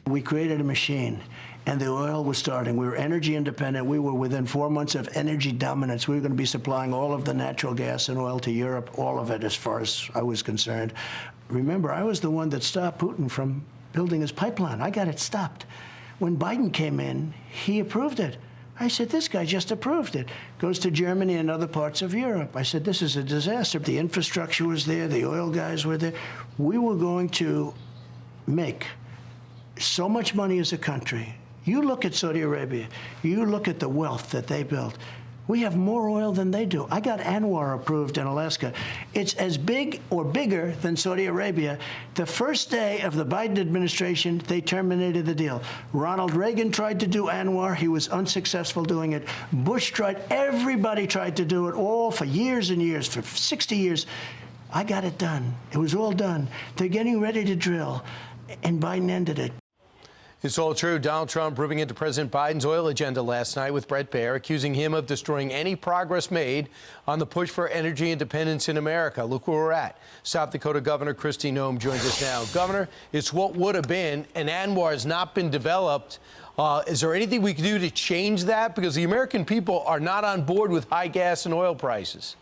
We created a machine, and the oil was starting. We were energy independent. We were within 4 months of energy dominance. We were going to be supplying all of the natural gas and oil to Europe, all of it as far as I was concerned. Remember, I was the one that stopped Putin from building his pipeline. I got it stopped. When Biden came in, he approved it. I said, this guy just approved it. Goes to Germany and other parts of Europe. I said, this is a disaster. The infrastructure was there. The oil guys were there. We were going to make so much money as a country. You look at Saudi Arabia. You look at the wealth that they built. We have more oil than they do. I got Anwar approved in Alaska. It's as big or bigger than Saudi Arabia. The first day of the Biden administration, they terminated the deal. Ronald Reagan tried to do Anwar. He was unsuccessful doing it. Bush tried. Everybody tried to do it, all for years and years, for 60 years. I got it done. It was all done. They're getting ready to drill, and Biden ended it. It's all true. Donald Trump ripping into President Biden's oil agenda last night with Bret Baier, accusing him of destroying any progress made on the push for energy independence in America. Look where we're at. South Dakota Governor Kristi Noem joins us now. Governor, it's what would have been, and Anwar has not been developed. Is there anything we can do to change that? Because the American people are not on board with high gas and oil prices.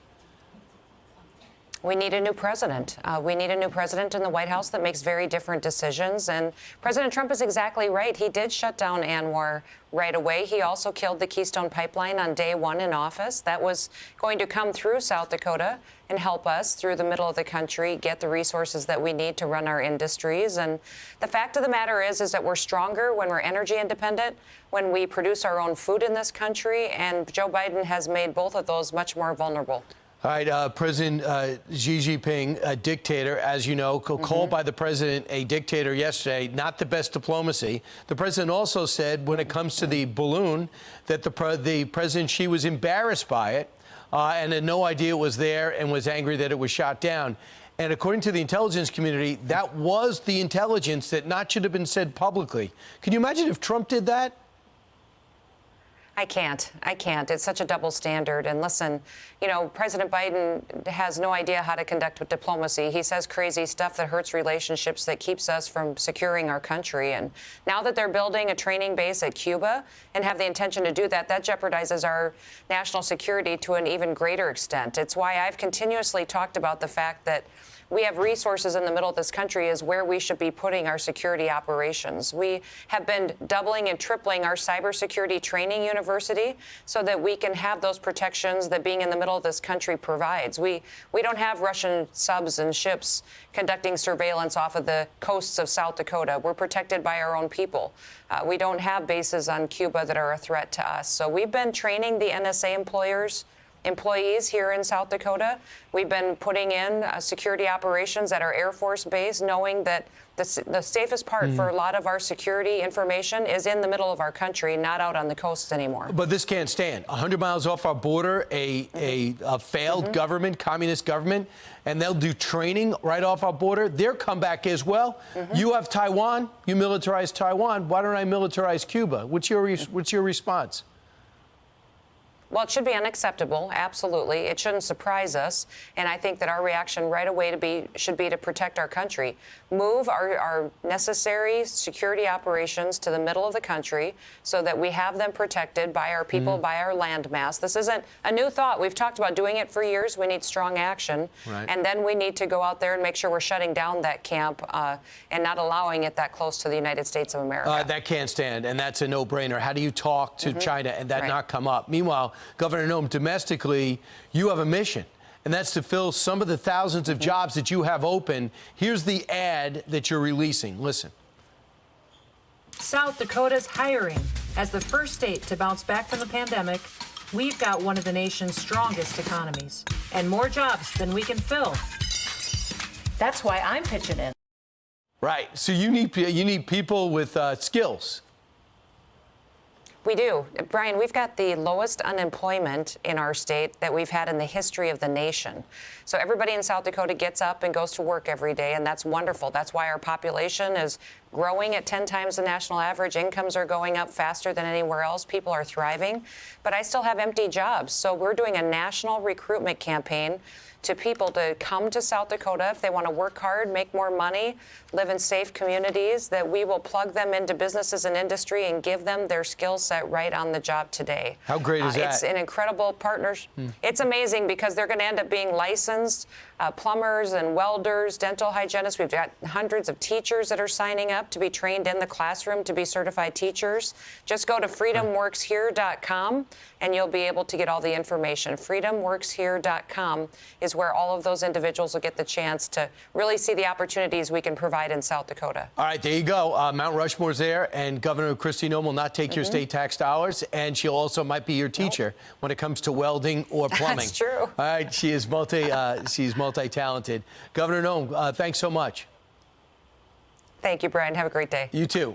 We need a new president. We need a new president in the White House that makes very different decisions. And President Trump is exactly right. He did shut down Anwar right away. He also killed the Keystone Pipeline on day one in office. That was going to come through South Dakota and help us through the middle of the country get the resources that we need to run our industries. And the fact of the matter is that we're stronger when we're energy independent, when we produce our own food in this country. And Joe Biden has made both of those much more vulnerable. All right, President Xi Jinping, a dictator, as you know, called by the president a dictator yesterday, not the best diplomacy. The president also said when it comes to the balloon that the President Xi was embarrassed by it and had no idea it was there and was angry that it was shot down. And according to the intelligence community, that was the intelligence that not should have been said publicly. Can you imagine if Trump did that? I can't. It's such a double standard. And listen, you know, President Biden has no idea how to conduct diplomacy. He says crazy stuff that hurts relationships, that keeps us from securing our country. And now that they're building a training base at Cuba and have the intention to do that, that jeopardizes our national security to an even greater extent. It's why I've continuously talked about the fact that we have resources in the middle of this country is where we should be putting our security operations. We have been doubling and tripling our cybersecurity training university so that we can have those protections that being in the middle of this country provides. We don't have Russian subs and ships conducting surveillance off of the coasts of South Dakota. We're protected by our own people. We don't have bases on Cuba that are a threat to us. So we've been training the NSA employees here in South Dakota. We've been putting in security operations at our Air Force Base, knowing that the safest part for a lot of our security information is in the middle of our country, not out on the coast anymore. But this can't stand. 100 miles off our border, a failed government, communist government, and they'll do training right off our border. Their comeback is, well, you have Taiwan, you militarize Taiwan. Why don't I militarize Cuba? What's your response? Well, it should be unacceptable, absolutely. It shouldn't surprise us. And I think that our reaction right away should be to protect our country. Move our necessary security operations to the middle of the country so that we have them protected by our people, by our landmass. This isn't a new thought. We've talked about doing it for years. We need strong action. Right. And then we need to go out there and make sure we're shutting down that camp and not allowing it that close to the United States of America. That can't stand, and that's a no-brainer. How do you talk to China and that not come up? Meanwhile, Governor Noem, domestically, you have a mission, and that's to fill some of the thousands of jobs that you have open. Here's the ad that you're releasing. Listen. South Dakota's hiring. As the first state to bounce back from the pandemic, we've got one of the nation's strongest economies and more jobs than we can fill. That's why I'm pitching in. Right. So you need people with skills. We do. Brian, we've got the lowest unemployment in our state that we've had in the history of the nation. So everybody in South Dakota gets up and goes to work every day, and that's wonderful. That's why our population is growing at 10 times the national average. Incomes are going up faster than anywhere else. People are thriving. But I still have empty jobs. So we're doing a national recruitment campaign to people to come to South Dakota if they want to work hard, make more money, live in safe communities, that we will plug them into businesses and industry and give them their skill set right on the job today. How great is that? It's an incredible partnership. It's amazing because they're going to end up being licensed plumbers and welders, dental hygienists. We've got hundreds of teachers that are signing up to be trained in the classroom to be certified teachers. Just go to freedomworkshere.com and you'll be able to get all the information. freedomworkshere.com is where all of those individuals will get the chance to really see the opportunities we can provide in South Dakota. All right, there you go. Mount Rushmore's there, and Governor Kristi Noem will not take your state tax dollars, and she also might be your teacher when it comes to welding or plumbing. That's true. All right, she's multi-talented. Governor Noem, thanks so much. Thank you, Brian. Have a great day. You too.